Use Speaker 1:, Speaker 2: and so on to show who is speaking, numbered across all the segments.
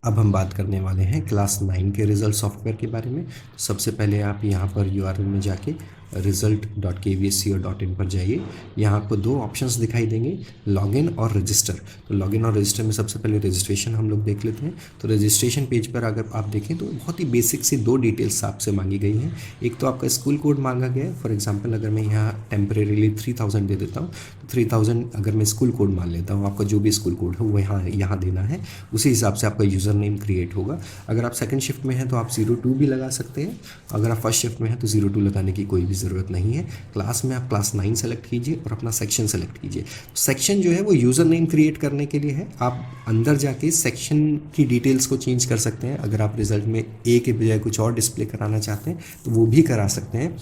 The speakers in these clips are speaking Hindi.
Speaker 1: अब हम बात करने वाले हैं क्लास 9 के रिजल्ट सॉफ्टवेयर के बारे में। सबसे पहले आप यहाँ पर यूआरएल में जाके result.kvsco.in पर जाइए। यहाँ आपको दो ऑप्शंस दिखाई देंगे, लॉगिन और रजिस्टर। तो लॉगिन और रजिस्टर में सबसे पहले रजिस्ट्रेशन हम लोग देख लेते हैं। तो रजिस्ट्रेशन पेज पर अगर आप देखें तो बहुत ही बेसिक सी दो डिटेल्स आपसे मांगी गई हैं। एक तो आपका स्कूल कोड मांगा गया है। फॉर एग्जांपल अगर मैं यहाँ टेम्परेरीली 3000 दे देता हूँ तो 3000 अगर मैं स्कूल कोड मान लेता हूँ, आपका जो भी स्कूल कोड है वो यहाँ देना है। उसी हिसाब से आपका यूज़र नेम क्रिएट होगा। अगर आप सेकंड शिफ्ट में हैं तो आप 02 भी लगा सकते हैं। अगर आप फर्स्ट शिफ्ट में हैं तो 02 लगाने की कोई भी ज़रूरत नहीं है। क्लास में आप क्लास 9 सेलेक्ट कीजिए और अपना सेक्शन सेलेक्ट कीजिए। सेक्शन जो है वो यूज़र नेम क्रिएट करने के लिए है। आप अंदर जाके सेक्शन की डिटेल्स को चेंज कर सकते हैं। अगर आप रिजल्ट में ए के बजाय कुछ और डिस्प्ले कराना चाहते हैं तो वो भी करा सकते हैं।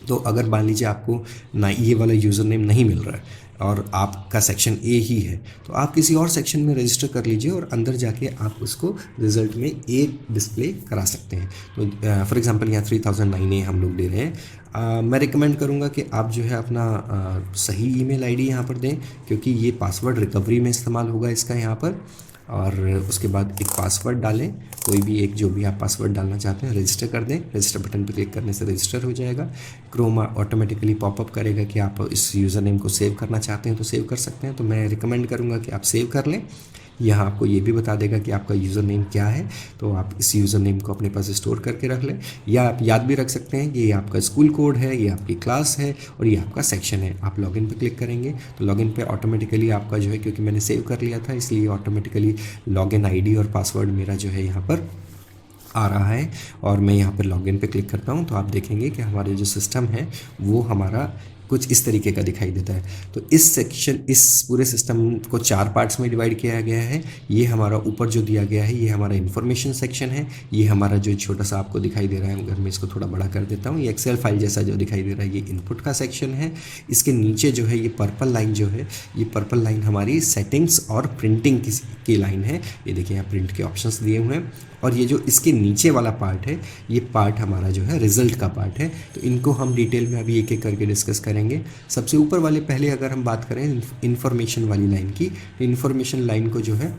Speaker 1: तो अगर मान लीजिए आपको ना ये वाला यूज़र नेम नहीं मिल रहा है और आपका सेक्शन ए ही है तो आप किसी और सेक्शन में रजिस्टर कर लीजिए और अंदर जाके आप उसको रिजल्ट में ए डिस्प्ले करा सकते हैं। तो फॉर एग्जांपल यहाँ 3009 हम लोग दे रहे हैं। मैं रिकमेंड करूँगा कि आप जो है अपना सही ईमेल आईडी यहाँ पर दें, क्योंकि ये पासवर्ड रिकवरी में इस्तेमाल होगा इसका यहाँ पर। और उसके बाद एक पासवर्ड डालें, कोई भी एक जो भी आप पासवर्ड डालना चाहते हैं, रजिस्टर कर दें। रजिस्टर बटन पर क्लिक करने से रजिस्टर हो जाएगा। क्रोम ऑटोमेटिकली पॉपअप करेगा कि आप इस यूज़र नेम को सेव करना चाहते हैं तो सेव कर सकते हैं। तो मैं रिकमेंड करूँगा कि आप सेव कर लें। यहाँ आपको ये भी बता देगा कि आपका यूज़र नेम क्या है, तो आप इस यूज़र नेम को अपने पास स्टोर करके रख लें। या आप याद भी रख सकते हैं कि ये आपका स्कूल कोड है, ये आपकी क्लास है और ये आपका सेक्शन है। आप लॉगिन पे क्लिक करेंगे तो लॉगिन पे ऑटोमेटिकली आपका जो है, क्योंकि मैंने सेव कर लिया था इसलिए ऑटोमेटिकली लॉगिन आईडी और पासवर्ड मेरा जो है यहाँ पर आ रहा है। और मैं यहाँ पर लॉगिन पे क्लिक करता हूँ तो आप देखेंगे कि हमारे जो सिस्टम है वो हमारा कुछ इस तरीके का दिखाई देता है। तो इस पूरे सिस्टम को 4 पार्ट्स में डिवाइड किया गया है। ये हमारा ऊपर जो दिया गया है ये हमारा इन्फॉर्मेशन सेक्शन है। ये हमारा जो छोटा सा आपको दिखाई दे रहा है, अगर मैं इसको थोड़ा बड़ा कर देता हूँ, ये एक्सेल फाइल जैसा जो दिखाई दे रहा है ये इनपुट का सेक्शन है। इसके नीचे जो है ये पर्पल लाइन जो है, ये पर्पल लाइन हमारी सेटिंग्स और प्रिंटिंग की लाइन है। ये देखिए यहाँ प्रिंट के ऑप्शंस दिए हुए हैं। और ये जो इसके नीचे वाला पार्ट है ये पार्ट हमारा जो है रिजल्ट का पार्ट है। तो इनको हम डिटेल में अभी एक एक करके डिस्कस करेंगे। सबसे ऊपर वाले पहले अगर हम बात करें इन्फॉर्मेशन वाली लाइन की, तो इन्फॉर्मेशन लाइन को जो है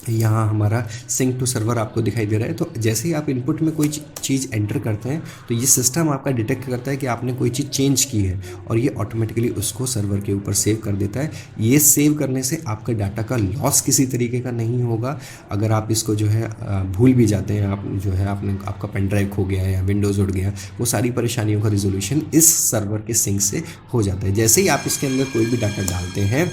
Speaker 1: यहाँ हमारा सिंक टू सर्वर आपको दिखाई दे रहा है। तो जैसे ही आप इनपुट में कोई चीज़ एंटर करते हैं तो ये सिस्टम आपका डिटेक्ट करता है कि आपने कोई चीज़ चेंज की है और ये ऑटोमेटिकली उसको सर्वर के ऊपर सेव कर देता है। ये सेव करने से आपका डाटा का लॉस किसी तरीके का नहीं होगा। अगर आप इसको जो है भूल भी जाते हैं, आप जो है आपका पेन ड्राइव खो गया या विंडोज़ उड़ गया, वो सारी परेशानियों का रिजोल्यूशन इस सर्वर के सिंक से हो जाता है। जैसे ही आप इसके अंदर कोई भी डाटा डालते हैं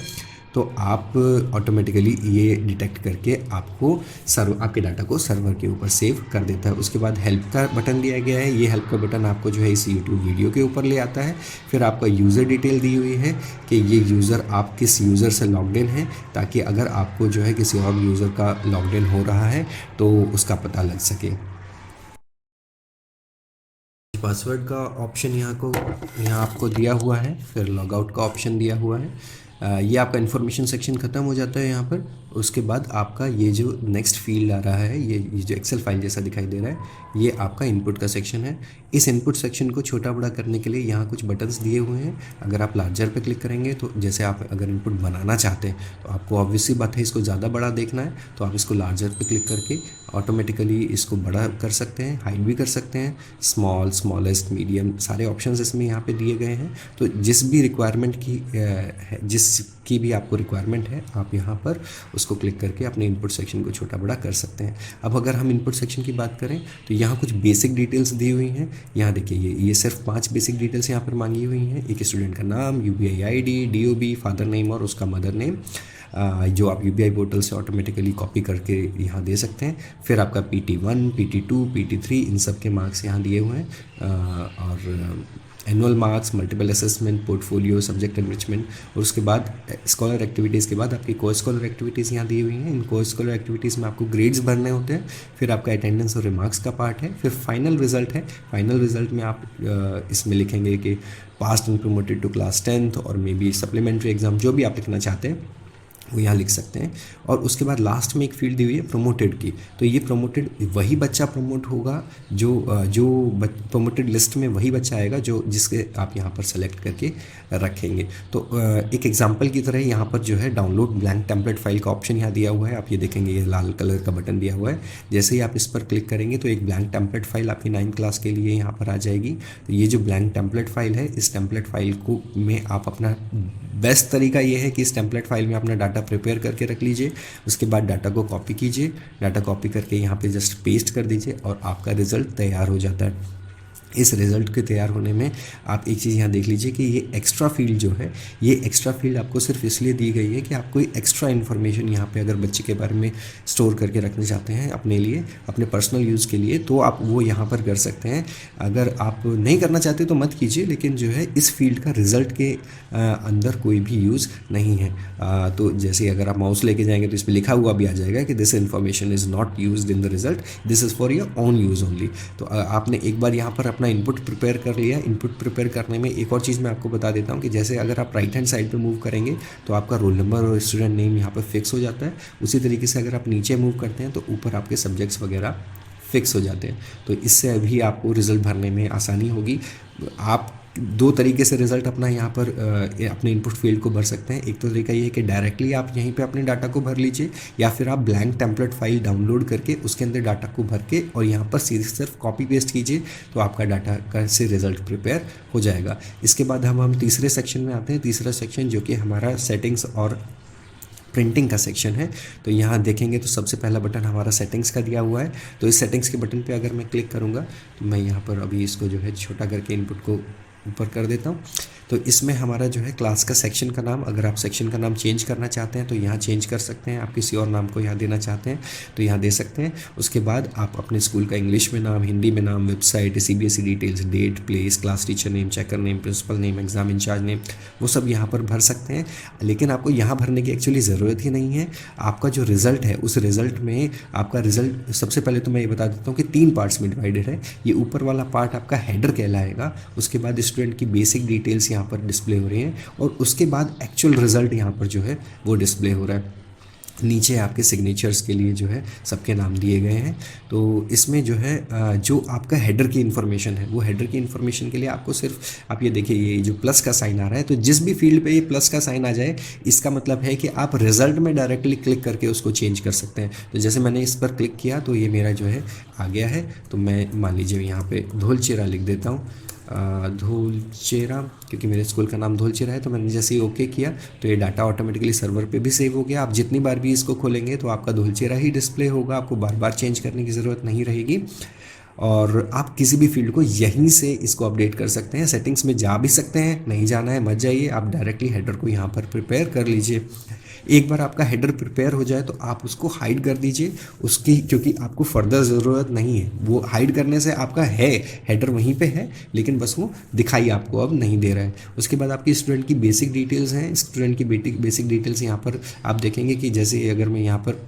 Speaker 1: तो आप ऑटोमेटिकली ये डिटेक्ट करके आपके डाटा को सर्वर के ऊपर सेव कर देता है। उसके बाद हेल्प का बटन दिया गया है। ये हेल्प का बटन आपको जो है इस यूट्यूब वीडियो के ऊपर ले आता है। फिर आपका यूज़र डिटेल दी हुई है कि ये यूज़र आप किस यूज़र से लॉग्ड इन है, ताकि अगर आपको जो है किसी और यूज़र का लॉग्ड इन हो रहा है तो उसका पता लग सके। पासवर्ड का ऑप्शन यहाँ आपको दिया हुआ है। फिर लॉगआउट का ऑप्शन दिया हुआ है। ये आपका इन्फॉर्मेशन सेक्शन ख़त्म हो जाता है यहाँ पर। उसके बाद आपका ये जो नेक्स्ट फील्ड आ रहा है, ये जो एक्सेल फाइल जैसा दिखाई दे रहा है, ये आपका इनपुट का सेक्शन है। इस इनपुट सेक्शन को छोटा बड़ा करने के लिए यहाँ कुछ बटन्स दिए हुए हैं। अगर आप लार्जर पे क्लिक करेंगे तो जैसे आप अगर इनपुट बनाना चाहते हैं तो आपको ऑब्वियसली बात है इसको ज़्यादा बड़ा देखना है, तो आप इसको लार्जर पे क्लिक करके ऑटोमेटिकली इसको बड़ा कर सकते हैं, हाइड भी कर सकते हैं। स्मॉल, स्मॉलेस्ट, मीडियम, सारे ऑप्शंस इसमें यहाँ पे दिए गए हैं। तो जिस भी रिक्वायरमेंट की जिसकी भी आपको रिक्वायरमेंट है आप यहाँ पर उसको क्लिक करके अपने इनपुट सेक्शन को छोटा बड़ा कर सकते हैं। अब अगर हम इनपुट सेक्शन की बात करें तो यहाँ कुछ बेसिक डिटेल्स दी हुई हैं। यहाँ देखिए ये सिर्फ 5 बेसिक डिटेल्स यहाँ पर मांगी हुई हैं। एक स्टूडेंट का नाम, UPI ID, DOB, father name और उसका मदर नेम, जो आप UPI पोर्टल से ऑटोमेटिकली कॉपी करके यहाँ दे सकते हैं। फिर आपका PT1, PT2, PT3 इन सब के मार्क्स यहाँ दिए हुए हैं। और annual marks, multiple assessment, portfolio, subject enrichment, और उसके बाद स्कॉलर एक्टिविटीज़ के बाद आपकी को स्कॉलर एक्टिविटीज़ यहाँ दी हुई हैं। इन को स्कॉलर एक्टिविटीज़ में आपको ग्रेड्स भरने होते हैं। फिर आपका अटेंडेंस और रिमार्क्स का पार्ट है। फिर फाइनल रिजल्ट है। फाइनल रिजल्ट में आप इसमें लिखेंगे कि passed and promoted to class 10th और मे बी सप्लीमेंट्री एग्जाम, जो भी आप लिखना चाहते हैं वो यहाँ लिख सकते हैं। और उसके बाद लास्ट में एक फील्ड दी हुई है प्रमोटेड की, तो ये प्रमोटेड वही बच्चा प्रमोट होगा जो प्रमोटेड लिस्ट में वही बच्चा आएगा जो जिसके आप यहाँ पर सेलेक्ट करके रखेंगे। तो एक एग्जांपल की तरह यहाँ पर जो है डाउनलोड ब्लैंक टेम्पलेट फाइल का ऑप्शन यहाँ दिया हुआ है। आप ये देखेंगे ये लाल कलर का बटन दिया हुआ है, जैसे ही आप इस पर क्लिक करेंगे तो एक ब्लैंक टेम्पलेट फाइल आपकी 9th क्लास के लिए यहाँ पर आ जाएगी। तो ये जो ब्लैंक टेम्पलेट फाइल है, इस टेम्पलेट फाइल को में आप अपना बेस्ट तरीका ये है कि इस टेम्पलेट फाइल में अपना डाटा प्रिपेयर करके रख लीजिए। उसके बाद डाटा को कॉपी कीजिए, डाटा कॉपी करके यहाँ पे जस्ट पेस्ट कर दीजिए और आपका रिजल्ट तैयार हो जाता है। इस रिज़ल्ट के तैयार होने में आप एक चीज़ यहाँ देख लीजिए कि ये एक्स्ट्रा फील्ड जो है, ये एक्स्ट्रा फील्ड आपको सिर्फ इसलिए दी गई है कि आप कोई एक्स्ट्रा इन्फॉर्मेशन यहाँ पे अगर बच्चे के बारे में स्टोर करके रखना चाहते हैं अपने लिए, अपने पर्सनल यूज़ के लिए, तो आप वो यहाँ पर कर सकते हैं। अगर आप नहीं करना चाहते तो मत कीजिए, लेकिन जो है इस फील्ड का रिज़ल्ट के अंदर कोई भी यूज़ नहीं है। तो जैसे अगर आप माउस लेके जाएंगे तो इस पर लिखा हुआ भी आ जाएगा कि this information is not used in the result, this is for your own use only. तो आपने एक बार यहाँ पर अपना इनपुट प्रिपेयर कर लिया। इनपुट प्रिपेयर करने में एक और चीज़ मैं आपको बता देता हूँ कि जैसे अगर आप राइट हैंड साइड पे मूव करेंगे तो आपका रोल नंबर और स्टूडेंट नेम यहाँ पर फिक्स हो जाता है। उसी तरीके से अगर आप नीचे मूव करते हैं तो ऊपर आपके सब्जेक्ट्स वगैरह फिक्स हो जाते हैं। तो इससे अभी आपको रिज़ल्ट भरने में आसानी होगी। आप दो तरीके से रिज़ल्ट अपना यहाँ पर अपने इनपुट फील्ड को भर सकते हैं। एक तो तरीका ये है कि डायरेक्टली आप यहीं पे अपने डाटा को भर लीजिए, या फिर आप ब्लैंक टेम्पलेट फाइल डाउनलोड करके उसके अंदर डाटा को भर के और यहाँ पर सीधे सिर्फ कॉपी पेस्ट कीजिए तो आपका डाटा का से रिज़ल्ट प्रिपेयर हो जाएगा। इसके बाद हम तीसरे सेक्शन में आते हैं। तीसरा सेक्शन जो कि हमारा सेटिंग्स और प्रिंटिंग का सेक्शन है। तो यहाँ देखेंगे तो सबसे पहला बटन हमारा सेटिंग्स का दिया हुआ है। तो इस सेटिंग्स के बटन पे अगर मैं क्लिक करूँगा तो मैं यहाँ पर अभी इसको जो है छोटा करके इनपुट को ऊपर कर देता हूँ। तो इसमें हमारा जो है क्लास का सेक्शन का नाम, अगर आप सेक्शन का नाम चेंज करना चाहते हैं तो यहाँ चेंज कर सकते हैं। आप किसी और नाम को यहाँ देना चाहते हैं तो यहाँ दे सकते हैं। उसके बाद आप अपने स्कूल का इंग्लिश में नाम, हिंदी में नाम, website, CBSE details, date, place, class teacher name, checker name, principal name, exam in charge name, वो सब यहाँ पर भर सकते हैं। लेकिन आपको यहाँ भरने की एक्चुअली ज़रूरत ही नहीं है। आपका जो रिज़ल्ट है उस रिज़ल्ट में आपका रिज़ल्ट सबसे पहले तो मैं ये बता देता हूँ कि 3 पार्ट्स में डिवाइडेड है। ये ऊपर वाला पार्ट आपका हेडर कहलाएगा। उसके बाद स्टूडेंट की बेसिक डिटेल्स यहाँ पर डिस्प्ले हो रही हैं और उसके बाद एक्चुअल रिजल्ट यहाँ पर जो है वो डिस्प्ले हो रहा है। नीचे आपके सिग्नेचर्स के लिए जो है सबके नाम दिए गए हैं। तो इसमें जो है जो आपका हेडर की इन्फॉर्मेशन है, वो हेडर की इन्फॉर्मेशन के लिए आपको सिर्फ आप ये देखिए ये जो प्लस का साइन आ रहा है, तो जिस भी फील्ड पे ये प्लस का साइन आ जाए इसका मतलब है कि आप रिजल्ट में डायरेक्टली क्लिक करके उसको चेंज कर सकते हैं। तो जैसे मैंने इस पर क्लिक किया तो ये मेरा जो है आ गया है। तो मैं मान लीजिए यहाँ पर धोलचेरा लिख देता हूँ, धोलचेरा, क्योंकि मेरे स्कूल का नाम धोलचेरा है। तो मैंने जैसे ही ओके किया तो ये डाटा ऑटोमेटिकली सर्वर पे भी सेव हो गया। आप जितनी बार भी इसको खोलेंगे तो आपका धोलचेरा ही डिस्प्ले होगा, आपको बार बार चेंज करने की ज़रूरत नहीं रहेगी। और आप किसी भी फील्ड को यहीं से इसको अपडेट कर सकते हैं। सेटिंग्स में जा भी सकते हैं, नहीं जाना है मत जाइए, आप डायरेक्टली हेडर को यहाँ पर प्रिपेयर कर लीजिए। एक बार आपका हेडर प्रिपेयर हो जाए तो आप उसको हाइड कर दीजिए उसकी, क्योंकि आपको फर्दर ज़रूरत नहीं है। वो हाइड करने से आपका है हेडर वहीं पे है, लेकिन बस वो दिखाई आपको अब नहीं दे रहा है। उसके बाद आपकी स्टूडेंट की बेसिक डिटेल्स हैं। स्टूडेंट की बेसिक डिटेल्स यहाँ पर आप देखेंगे कि जैसे अगर मैं यहाँ पर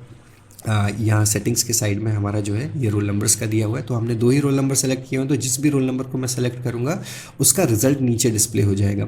Speaker 1: यहाँ सेटिंग्स के साइड में हमारा जो है ये रोल नंबर्स का दिया हुआ है। तो हमने 2 ही रोल नंबर सेलेक्ट किए हैं, तो जिस भी रोल नंबर को मैं सेलेक्ट करूँगा उसका रिजल्ट नीचे डिस्प्ले हो जाएगा।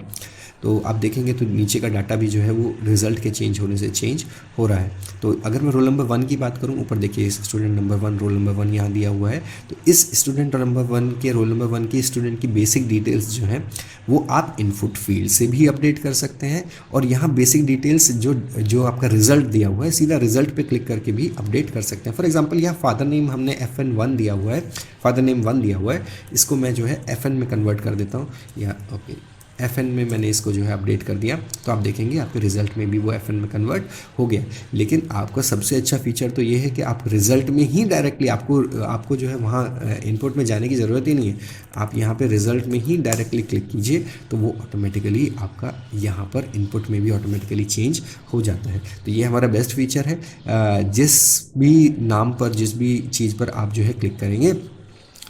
Speaker 1: तो आप देखेंगे तो नीचे का डाटा भी जो है वो रिजल्ट के चेंज होने से चेंज हो रहा है। तो अगर मैं रोल नंबर 1 की बात करूँ, ऊपर देखिए स्टूडेंट नंबर 1 रोल नंबर 1 यहाँ दिया हुआ है। तो इस स्टूडेंट नंबर 1 के रोल नंबर 1 की स्टूडेंट की बेसिक डिटेल्स जो है वो आप इनपुट फील्ड से भी अपडेट कर सकते हैं। और यहाँ बेसिक डिटेल्स जो आपका रिजल्ट दिया हुआ है सीधा रिजल्ट पे क्लिक करके भी अपडेट कर सकते हैं। फॉर एग्जांपल यहाँ फादर नेम हमने FN1 दिया हुआ है, फादर नेम 1 दिया हुआ है, इसको मैं जो है FN में कन्वर्ट कर देता हूँ। या ओके FN में मैंने इसको जो है अपडेट कर दिया, तो आप देखेंगे आपके रिजल्ट में भी वो FN में कन्वर्ट हो गया। लेकिन आपका सबसे अच्छा फीचर तो ये है कि आप रिजल्ट में ही डायरेक्टली आपको जो है वहाँ इनपुट में जाने की ज़रूरत ही नहीं है। आप यहाँ पे रिजल्ट में ही डायरेक्टली क्लिक कीजिए तो वो ऑटोमेटिकली आपका यहाँ पर इनपुट में भी ऑटोमेटिकली चेंज हो जाता है। तो ये हमारा बेस्ट फीचर है। जिस भी नाम पर, जिस भी चीज़ पर आप जो है क्लिक करेंगे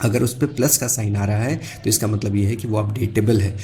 Speaker 1: अगर उस पर प्लस का साइन आ रहा है तो इसका मतलब ये है कि वो अपडेटेबल है,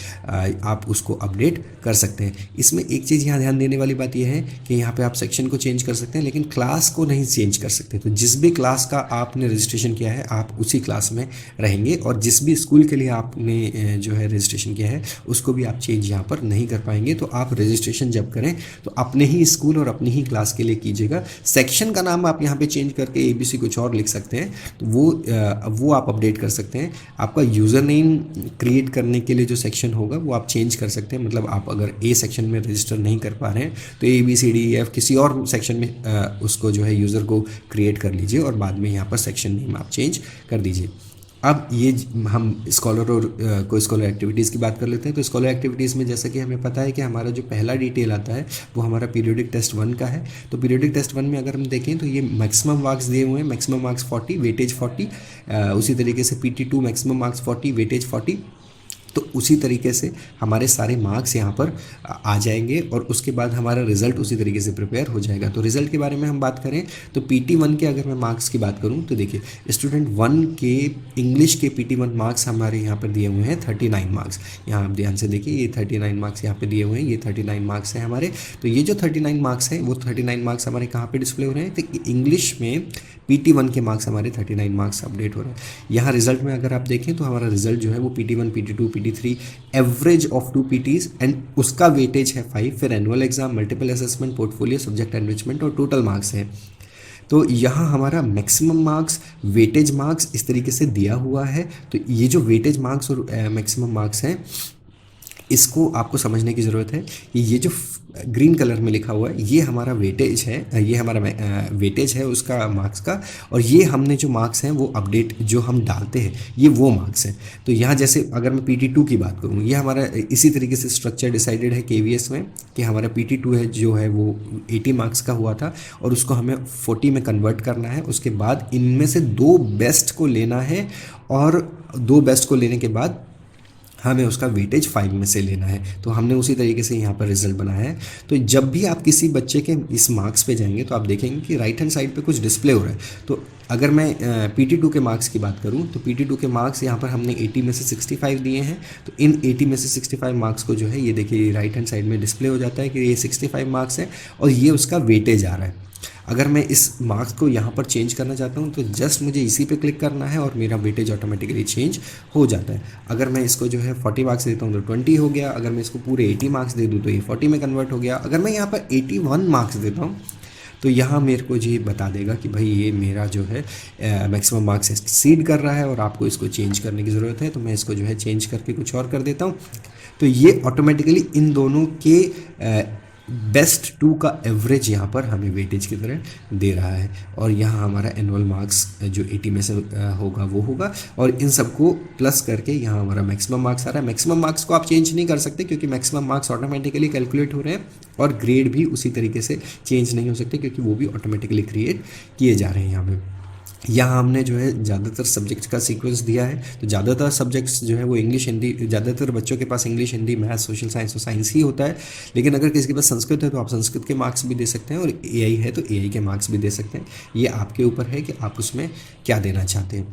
Speaker 1: आप उसको अपडेट कर सकते हैं। इसमें एक चीज़ यहाँ ध्यान देने वाली बात ये है कि यहाँ पे आप सेक्शन को चेंज कर सकते हैं लेकिन क्लास को नहीं चेंज कर सकते। तो जिस भी क्लास का आपने रजिस्ट्रेशन किया है आप उसी क्लास में रहेंगे, और जिस भी स्कूल के लिए आपने जो है रजिस्ट्रेशन किया है उसको भी आप चेंज यहाँ पर नहीं कर पाएंगे। तो आप रजिस्ट्रेशन जब करें तो अपने ही स्कूल और अपनी ही क्लास के लिए कीजिएगा। सेक्शन का नाम आप यहाँ पे चेंज करके ABC कुछ और लिख सकते हैं, तो वो आप अपडेट कर सकते हैं। आपका यूज़र नेम क्रिएट करने के लिए जो सेक्शन होगा वो आप चेंज कर सकते हैं। मतलब आप अगर A सेक्शन में रजिस्टर नहीं कर पा रहे हैं तो ABCDEF किसी और सेक्शन में उसको जो है यूज़र को क्रिएट कर लीजिए और बाद में यहाँ पर सेक्शन नेम आप चेंज कर दीजिए। अब ये हम स्कॉलर और को स्कॉलर एक्टिविटीज़ की बात कर लेते हैं। तो स्कॉलर एक्टिविटीज़ में जैसा कि हमें पता है कि हमारा जो पहला डिटेल आता है वो हमारा पीरियोडिक टेस्ट 1 का है। तो पीरियोडिक टेस्ट 1 में अगर हम देखें तो ये मैक्सिमम मार्क्स दिए हुए हैं, मैक्सिमम मार्क्स 40, वेटेज 40। उसी तरीके से PT2 मैक्सिमम मार्क्स 40, वेटेज 40। तो उसी तरीके से हमारे सारे मार्क्स यहाँ पर आ जाएंगे और उसके बाद हमारा रिज़ल्ट उसी तरीके से प्रिपेयर हो जाएगा। तो रिज़ल्ट के बारे में हम बात करें तो PT1 के अगर मैं मार्क्स की बात करूँ तो देखिए स्टूडेंट 1 के इंग्लिश के PT1 मार्क्स हमारे यहाँ पर दिए हुए हैं 39 मार्क्स। यहाँ आप ध्यान से देखिए ये 39 मार्क्स यहाँ पे दिए हुए हैं, ये 39 मार्क्स हैं हमारे। तो ये जो 39 मार्क्स हैं वो 39 मार्क्स हमारे कहाँ पे डिस्प्ले हो रहे हैं, तो इंग्लिश में PT1 के मार्क्स हमारे 39 मार्क्स अपडेट हो रहे हैं। यहाँ रिजल्ट में अगर आप देखें तो हमारा रिजल्ट जो है वो PT1, PT2, PT3 average of 2 PTs and उसका वेटेज है 5, फिर annual exam, multiple assessment, portfolio, subject enrichment और टोटल मार्क्स है। तो यहाँ हमारा मैक्सिमम मार्क्स, वेटेज मार्क्स इस तरीके से दिया हुआ है। तो ये जो वेटेज मार्क्स और मैक्सिमम मार्क्स हैं इसको आपको समझने की ज़रूरत है कि ये जो ग्रीन कलर में लिखा हुआ है ये हमारा वेटेज है, ये हमारा वेटेज है उसका मार्क्स का, और ये हमने जो मार्क्स हैं वो अपडेट जो हम डालते हैं ये वो मार्क्स हैं। तो यहाँ जैसे अगर मैं PT2 की बात करूँ, ये हमारा इसी तरीके से स्ट्रक्चर डिसाइडेड है KVS में कि हमारा PT2 है जो है वो 80 मार्क्स का हुआ था और उसको हमें 40 में कन्वर्ट करना है। उसके बाद इनमें से 2 बेस्ट को लेना है और 2 बेस्ट को लेने के बाद हमें उसका वेटेज 5 में से लेना है। तो हमने उसी तरीके से यहाँ पर रिजल्ट बनाया है। तो जब भी आप किसी बच्चे के इस मार्क्स पे जाएंगे तो आप देखेंगे कि राइट हैंड साइड पे कुछ डिस्प्ले हो रहा है। तो अगर मैं PT2 के मार्क्स की बात करूँ तो PT2 के मार्क्स यहाँ पर हमने 80 में से 65 दिए हैं। तो इन 80 में से 65 मार्क्स को जो है ये देखिए राइट हैंड साइड में डिस्प्ले हो जाता है कि ये 65 मार्क्स है और ये उसका वेटेज आ रहा है। अगर मैं इस मार्क्स को यहाँ पर चेंज करना चाहता हूँ तो जस्ट मुझे इसी पे क्लिक करना है और मेरा वेटेज ऑटोमेटिकली चेंज हो जाता है। अगर मैं इसको जो है 40 मार्क्स देता हूँ तो 20 हो गया, अगर मैं इसको पूरे 80 मार्क्स दे दूँ तो ये 40 में कन्वर्ट हो गया। अगर मैं यहाँ पर 81 मार्क्स देता हूँ तो यहाँ मेरे को ये बता देगा कि भाई ये मेरा जो है मैक्सिमम मार्क्स एक्सीड कर रहा है और आपको इसको चेंज करने की ज़रूरत है। तो मैं इसको जो है चेंज करके कुछ और कर देता हूँ। तो ये ऑटोमेटिकली इन दोनों के बेस्ट 2 का एवरेज यहाँ पर हमें वेटेज की तरह दे रहा है। और यहाँ हमारा एनुअल मार्क्स जो 80 में से होगा वो होगा और इन सबको प्लस करके यहाँ हमारा मैक्सिमम मार्क्स आ रहा है। मैक्सिमम मार्क्स को आप चेंज नहीं कर सकते क्योंकि मैक्सिमम मार्क्स ऑटोमेटिकली कैलकुलेट हो रहे हैं और ग्रेड भी उसी तरीके से चेंज नहीं हो सकते क्योंकि वो भी ऑटोमेटिकली क्रिएट किए जा रहे हैं। यहाँ पे यहाँ हमने जो है ज़्यादातर सब्जेक्ट्स का सीक्वेंस दिया है। तो ज़्यादातर सब्जेक्ट्स जो है वो इंग्लिश, हिंदी, ज़्यादातर बच्चों के पास English, Hindi, maths, social science और साइंस ही होता है। लेकिन अगर किसी के पास संस्कृत है तो आप संस्कृत के मार्क्स भी दे सकते हैं और AI है तो AI के मार्क्स भी दे सकते हैं। ये आपके ऊपर है कि आप उसमें क्या देना चाहते हैं।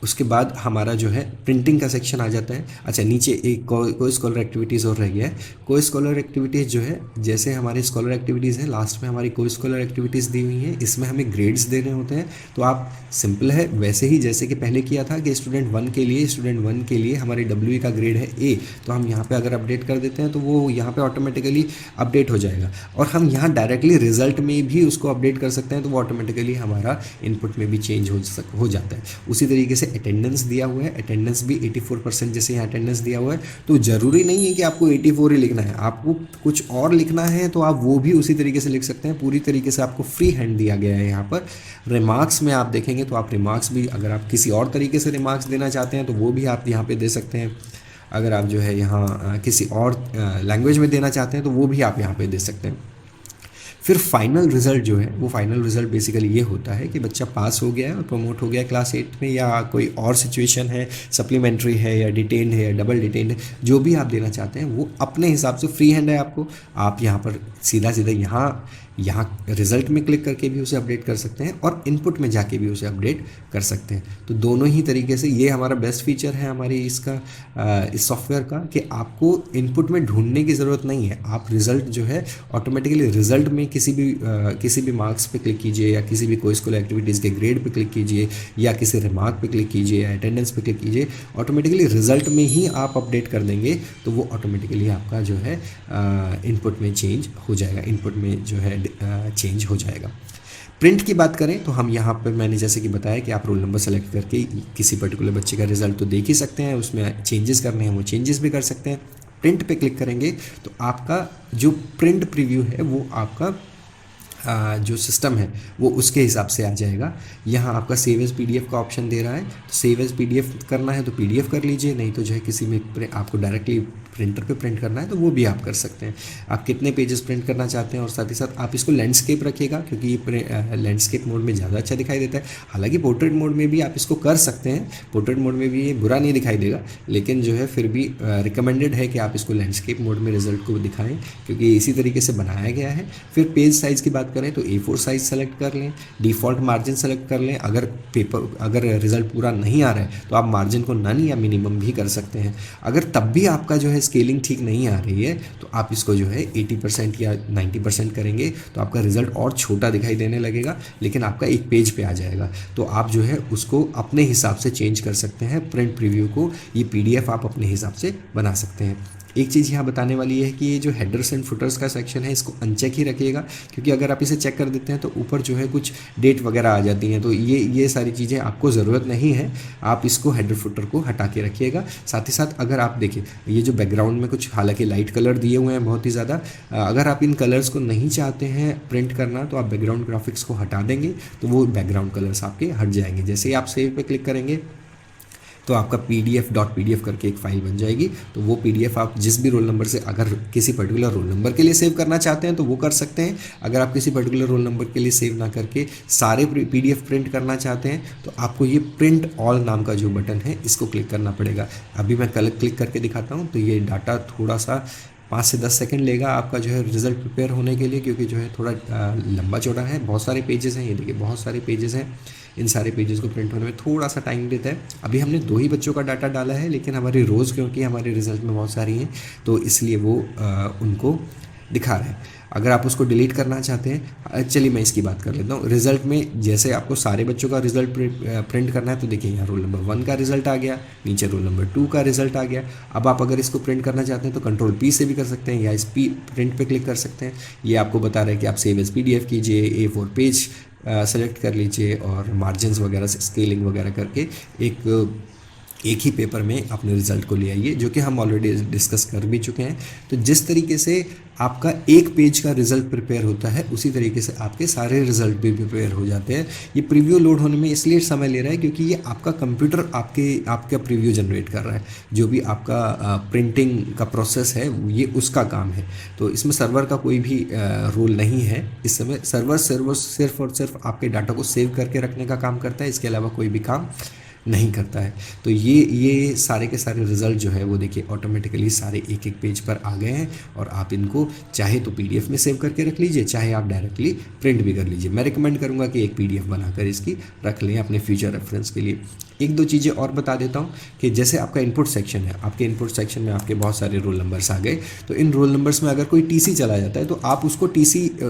Speaker 1: उसके बाद हमारा जो है प्रिंटिंग का सेक्शन आ जाता है। अच्छा, नीचे एक कोई स्कॉलर एक्टिविटीज़ और रह गया है। कोई स्कॉलर एक्टिविटीज़ जो है जैसे हमारी स्कॉलर एक्टिविटीज़ हैं लास्ट में हमारी कोई स्कॉलर एक्टिविटीज़ दी हुई हैं, इसमें हमें ग्रेड्स देने होते हैं। तो आप सिंपल है वैसे ही जैसे कि पहले किया था कि स्टूडेंट 1 के लिए हमारी WE का ग्रेड है A, तो हम यहाँ पर अगर अपडेट कर देते हैं तो वो यहाँ पर ऑटोमेटिकली अपडेट हो जाएगा। और हम यहाँ डायरेक्टली रिजल्ट में भी उसको अपडेट कर सकते हैं तो वो ऑटोमेटिकली हमारा इनपुट में भी चेंज हो जाता है। उसी तरीके से अटेंडेंस दिया हुआ है, अटेंडेंस भी 84% जैसे यहाँ अटेंडेंस दिया हुआ है। तो ज़रूरी नहीं है कि आपको 84 ही लिखना है, आपको कुछ और लिखना है तो आप वो भी उसी तरीके से लिख सकते हैं। पूरी तरीके से आपको फ्री हैंड दिया गया है। यहाँ पर रिमार्क्स में आप देखेंगे तो आप रिमार्क्स भी अगर आप किसी और तरीके से रिमार्क्स देना चाहते हैं तो वो भी आप यहाँ पर दे सकते हैं। अगर आप जो है यहाँ किसी और लैंग्वेज में देना चाहते हैं तो वो भी आप यहाँ पर दे सकते हैं। फिर फाइनल रिजल्ट जो है वो फाइनल रिजल्ट बेसिकली ये होता है कि बच्चा पास हो गया है और प्रमोट हो गया है क्लास 8 में, या कोई और सिचुएशन है, सप्लीमेंट्री है या डिटेन्ड है या डबल डिटेन्ड है, जो भी आप देना चाहते हैं वो अपने हिसाब से फ्री हैंड है आपको। आप यहाँ पर सीधा यहाँ यहाँ रिजल्ट में क्लिक करके भी उसे अपडेट कर सकते हैं और इनपुट में जाके भी उसे अपडेट कर सकते हैं। तो दोनों ही तरीके से ये हमारा बेस्ट फीचर है हमारी इस सॉफ्टवेयर का कि आपको इनपुट में ढूंढने की ज़रूरत नहीं है। आप रिजल्ट जो है ऑटोमेटिकली रिजल्ट में किसी भी मार्क्स पे क्लिक कीजिए या किसी भी को स्कूल एक्टिविटीज़ के ग्रेड पे क्लिक कीजिए या किसी रिमार्क पे क्लिक कीजिए या अटेंडेंस पे क्लिक कीजिए, ऑटोमेटिकली रिजल्ट में ही आप अपडेट कर देंगे तो वो ऑटोमेटिकली आपका जो है इनपुट में चेंज हो जाएगा, इनपुट में जो है चेंज हो जाएगा। प्रिंट की बात करें तो हम यहाँ पर मैंने जैसे कि बताया कि आप रोल नंबर सेलेक्ट करके किसी पर्टिकुलर बच्चे का रिजल्ट तो देख ही सकते हैं, उसमें चेंजेस करने हैं वो चेंजेस भी कर सकते हैं। प्रिंट पे क्लिक करेंगे तो आपका जो प्रिंट प्रीव्यू है वो आपका जो सिस्टम है वो उसके हिसाब से आ जाएगा। यहाँ आपका सेव एज पीडीएफ का ऑप्शन दे रहा है, तो सेव एज पीडीएफ करना है तो पीडीएफ कर लीजिए, नहीं तो जो है किसी में आपको डायरेक्टली प्रिंटर पे प्रिंट करना है तो वो भी आप कर सकते हैं। आप कितने पेजेस प्रिंट करना चाहते हैं और साथ ही साथ आप इसको लैंडस्केप रखिएगा क्योंकि ये लैंडस्केप मोड में ज़्यादा अच्छा दिखाई देता है। हालांकि पोर्ट्रेट मोड में भी आप इसको कर सकते हैं, पोर्ट्रेट मोड में भी ये बुरा नहीं दिखाई देगा, लेकिन जो है फिर भी रिकमेंडेड है कि आप इसको लैंडस्केप मोड में रिजल्ट को दिखाएं क्योंकि इसी तरीके से बनाया गया है। फिर पेज साइज़ की बात करें तो A4 साइज़ सेलेक्ट कर लें, डिफ़ॉल्ट मार्जिन सेलेक्ट कर लें। अगर रिजल्ट पूरा नहीं आ रहा है तो आप मार्जिन को नन या मिनिमम भी कर सकते हैं। अगर तब भी आपका जो है स्केलिंग ठीक नहीं आ रही है तो आप इसको जो है 80% या 90% करेंगे तो आपका रिजल्ट और छोटा दिखाई देने लगेगा, लेकिन आपका एक पेज पे आ जाएगा। तो आप जो है उसको अपने हिसाब से चेंज कर सकते हैं। प्रिंट प्रीव्यू को ये PDF आप अपने हिसाब से बना सकते हैं। एक चीज़ यहाँ बताने वाली है कि ये जो हेडर्स एंड फुटर्स का सेक्शन है इसको अनचेक ही रखिएगा, क्योंकि अगर आप इसे चेक कर देते हैं तो ऊपर जो है कुछ डेट वगैरह आ जाती हैं, तो ये सारी चीज़ें आपको ज़रूरत नहीं है। आप इसको हेडर फुटर को हटा के रखिएगा। साथ ही साथ अगर आप देखिए ये जो बैकग्राउंड में कुछ हालांकि लाइट कलर दिए हुए हैं बहुत ही ज़्यादा, अगर आप इन कलर्स को नहीं चाहते हैं प्रिंट करना तो आप बैकग्राउंड ग्राफिक्स को हटा देंगे तो वो बैकग्राउंड कलर्स आपके हट जाएंगे। जैसे ही आप सेव पे क्लिक करेंगे तो आपका PDF करके एक फाइल बन जाएगी। तो वो PDF आप जिस भी रोल नंबर से अगर किसी पर्टिकुलर रोल नंबर के लिए सेव करना चाहते हैं तो वो कर सकते हैं। अगर आप किसी पर्टिकुलर रोल नंबर के लिए सेव ना करके सारे PDF प्रिंट करना चाहते हैं तो आपको ये प्रिंट ऑल नाम का जो बटन है इसको क्लिक करना पड़ेगा। अभी मैं कल क्लिक करके दिखाता हूँ तो ये डाटा थोड़ा सा 5 से 10 सेकंड लेगा आपका जो है रिजल्ट प्रिपेयर होने के लिए, क्योंकि जो है थोड़ा लंबा चौड़ा है, बहुत सारे पेजेस हैं। ये देखिए बहुत सारे पेजेस हैं, इन सारे पेजेस को प्रिंट होने में थोड़ा सा टाइम देता है। अभी हमने 2 ही बच्चों का डाटा डाला है, लेकिन हमारी रोज़ क्योंकि हमारे रिजल्ट में बहुत सारी हैं तो इसलिए वो उनको दिखा रहे हैं। अगर आप उसको डिलीट करना चाहते हैं, चलिए मैं इसकी बात कर लेता हूँ। रिजल्ट में जैसे आपको सारे बच्चों का रिजल्ट प्रिंट करना है तो देखिए यहाँ रोल नंबर 1 का रिजल्ट आ गया, नीचे रोल नंबर 2 का रिजल्ट आ गया। अब आप अगर इसको प्रिंट करना चाहते हैं तो Ctrl+P से भी कर सकते हैं या इस प्रिंट पे क्लिक कर सकते हैं। ये आपको बता रहा है कि आप सेव एज PDF कीजिए, A4 पेज सेलेक्ट कर लीजिए और मार्जिन्स वगैरह से स्केलिंग वगैरह करके एक ही पेपर में अपने रिज़ल्ट को ले आइए, जो कि हम ऑलरेडी डिस्कस कर भी चुके हैं। तो जिस तरीके से आपका एक पेज का रिज़ल्ट प्रिपेयर होता है उसी तरीके से आपके सारे रिज़ल्ट भी प्रिपेयर हो जाते हैं। ये प्रीव्यू लोड होने में इसलिए समय ले रहा है क्योंकि ये आपका कंप्यूटर आपका प्रीव्यू जनरेट कर रहा है। जो भी आपका प्रिंटिंग का प्रोसेस है ये उसका काम है, तो इसमें सर्वर का कोई भी रोल नहीं है। इस समय सर्वर सिर्फ और सिर्फ आपके डाटा को सेव करके रखने का काम करता है, इसके अलावा कोई भी काम नहीं करता है। तो ये सारे के सारे रिज़ल्ट जो है वो देखिए ऑटोमेटिकली सारे एक पेज पर आ गए हैं और आप इनको चाहे तो PDF में सेव करके रख लीजिए, चाहे आप डायरेक्टली प्रिंट भी कर लीजिए। मैं रिकमेंड करूँगा कि एक PDF बनाकर इसकी रख लें अपने फ्यूचर रेफरेंस के लिए। 1-2 चीज़ें और बता देता हूँ कि जैसे आपका इनपुट सेक्शन है, आपके इनपुट सेक्शन में आपके बहुत सारे रोल नंबर्स आ गए, तो इन रोल नंबर्स में अगर कोई TC चला जाता है तो आप उसको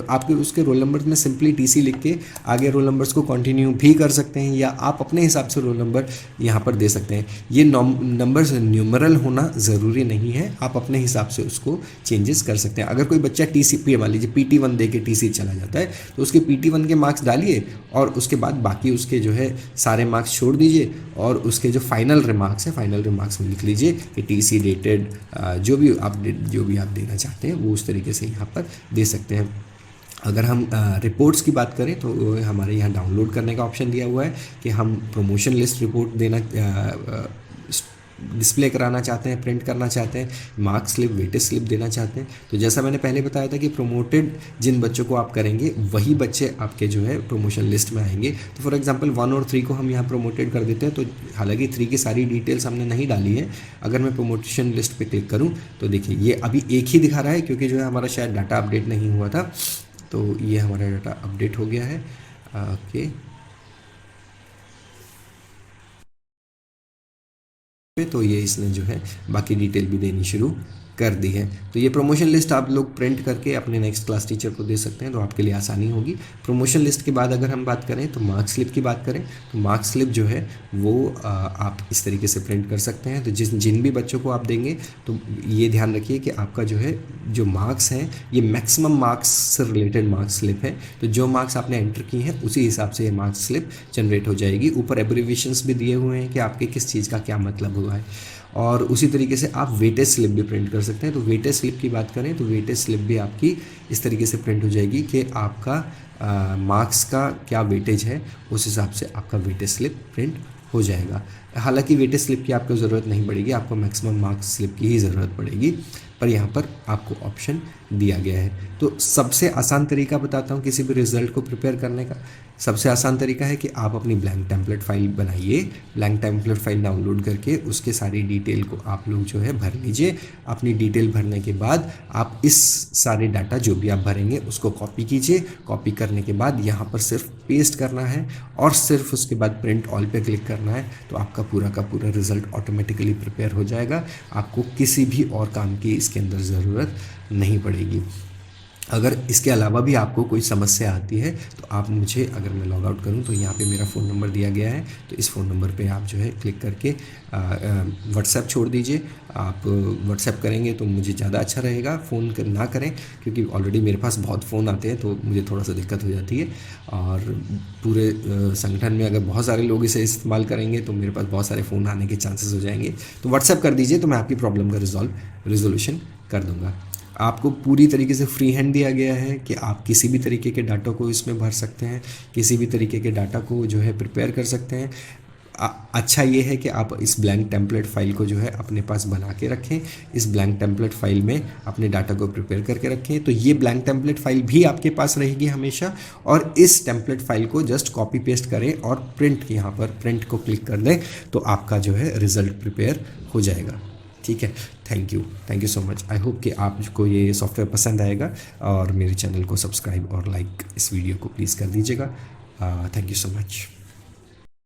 Speaker 1: आपके उसके रोल नंबर में सिंपली TC लिख के आगे रोल नंबर्स को कंटिन्यू भी कर सकते हैं, या आप अपने हिसाब से रोल नंबर यहाँ पर दे सकते हैं। ये नंबर्स न्यूमरल होना ज़रूरी नहीं है, आप अपने हिसाब से उसको चेंजेस कर सकते हैं। अगर कोई बच्चा TC मान लीजिए PT1 दे के TC चला जाता है तो उसके PT1 के मार्क्स डालिए और उसके बाद बाकी उसके जो है सारे मार्क्स छोड़ दीजिए और उसके जो फाइनल रिमार्क्स हैं फाइनल रिमार्क्स में लिख लीजिए कि TC डेटेड, जो भी आप देना चाहते हैं वो उस तरीके से यहाँ पर दे सकते हैं। अगर हम रिपोर्ट्स की बात करें तो हमारे यहाँ डाउनलोड करने का ऑप्शन दिया हुआ है कि हम प्रमोशन लिस्ट रिपोर्ट देना डिस्प्ले कराना चाहते हैं, प्रिंट करना चाहते हैं, मार्क स्लिप, वेटेज स्लिप देना चाहते हैं। तो जैसा मैंने पहले बताया था कि प्रमोटेड जिन बच्चों को आप करेंगे वही बच्चे आपके जो है प्रमोशन लिस्ट में आएंगे। तो फॉर एग्जांपल 1 और 3 को हम यहाँ प्रमोटेड कर देते हैं। तो हालांकि 3 की सारी डिटेल्स हमने नहीं डाली है। अगर मैं प्रमोशन लिस्ट पर क्लिक करूँ तो देखिए ये अभी एक ही दिखा रहा है क्योंकि जो है हमारा शायद डाटा अपडेट नहीं हुआ था। तो ये हमारा डाटा अपडेट हो गया है। ओके, तो ये इसने जो है बाकी डिटेल भी देनी शुरू कर दी है। तो ये प्रमोशन लिस्ट आप लोग प्रिंट करके अपने नेक्स्ट क्लास टीचर को दे सकते हैं, तो आपके लिए आसानी होगी। प्रमोशन लिस्ट के बाद अगर हम बात करें तो मार्क स्लिप की बात करें, तो मार्क स्लिप जो है वो आप इस तरीके से प्रिंट कर सकते हैं। तो जिन भी बच्चों को आप देंगे तो ये ध्यान रखिए कि आपका जो है जो मार्क्स हैं ये मैक्सिमम मार्क्स से रिलेटेड मार्क्स स्लिप है। तो जो मार्क्स आपने एंटर किए हैं उसी हिसाब से ये मार्क्स स्लिप जनरेट हो जाएगी। ऊपर एब्रिविएशंस भी दिए हुए हैं कि आपके किस चीज़ का क्या मतलब हुआ है। और उसी तरीके से आप वेटेज स्लिप भी प्रिंट कर सकते हैं। तो वेटेज स्लिप की बात करें तो वेटेज स्लिप भी आपकी इस तरीके से प्रिंट हो जाएगी कि आपका मार्क्स का क्या वेटेज है, उस हिसाब से आपका वेटेज स्लिप प्रिंट हो जाएगा। हालांकि वेटेज स्लिप की आपको ज़रूरत नहीं पड़ेगी, आपको मैक्सिमम मार्क्स स्लिप की ही ज़रूरत पड़ेगी, पर यहाँ पर आपको ऑप्शन दिया गया है। तो सबसे आसान तरीका बताता हूँ किसी भी रिज़ल्ट को प्रिपेयर करने का। सबसे आसान तरीका है कि आप अपनी ब्लैंक टेम्पलेट फाइल बनाइए, ब्लैंक टेम्पलेट फाइल डाउनलोड करके उसके सारी डिटेल को आप लोग जो है भर लीजिए। अपनी डिटेल भरने के बाद आप इस सारे डाटा जो भी आप भरेंगे उसको कॉपी कीजिए। कॉपी करने के बाद यहाँ पर सिर्फ पेस्ट करना है और सिर्फ उसके बाद प्रिंट ऑल पे क्लिक करना है, तो आपका पूरा का पूरा रिज़ल्ट ऑटोमेटिकली प्रिपेयर हो जाएगा। आपको किसी भी और काम की इसके अंदर ज़रूरत नहीं पड़ेगी। अगर इसके अलावा भी आपको कोई समस्या आती है तो आप मुझे, अगर मैं लॉग आउट करूं तो यहाँ पे मेरा फ़ोन नंबर दिया गया है, तो इस फ़ोन नंबर पे आप जो है क्लिक करके व्हाट्सएप छोड़ दीजिए। आप व्हाट्सएप करेंगे तो मुझे ज़्यादा अच्छा रहेगा, फ़ोन ना करें क्योंकि ऑलरेडी मेरे पास बहुत फ़ोन आते हैं तो मुझे थोड़ा सा दिक्कत हो जाती है। और पूरे संगठन में अगर बहुत सारे लोग इसे इस्तेमाल करेंगे तो मेरे पास बहुत सारे फ़ोन आने के चांसेस हो जाएंगे। तो व्हाट्सएप कर दीजिए तो मैं आपकी प्रॉब्लम का रिजोल्यूशन कर दूँगा। आपको पूरी तरीके से फ्री हैंड दिया गया है कि आप किसी भी तरीके के डाटा को इसमें भर सकते हैं, किसी भी तरीके के डाटा को जो है प्रिपेयर कर सकते हैं। अच्छा ये है कि आप इस ब्लैंक टेम्पलेट फाइल को जो है अपने पास बना के रखें, इस ब्लैंक टेम्पलेट फाइल में अपने डाटा को प्रिपेयर करके रखें। तो ये ब्लैंक टेम्पलेट फाइल भी आपके पास रहेगी हमेशा, और इस टेम्पलेट फाइल को जस्ट कॉपी पेस्ट करें और प्रिंट, यहाँ पर प्रिंट को क्लिक कर दें तो आपका जो है रिज़ल्ट प्रिपेयर हो जाएगा। ठीक है, thank you so much. I hope कि आपको ये सॉफ्टवेयर पसंद आएगा, और मेरे चैनल को सब्सक्राइब और लाइक इस वीडियो को प्लीज़ कर दीजिएगा। Thank you so much.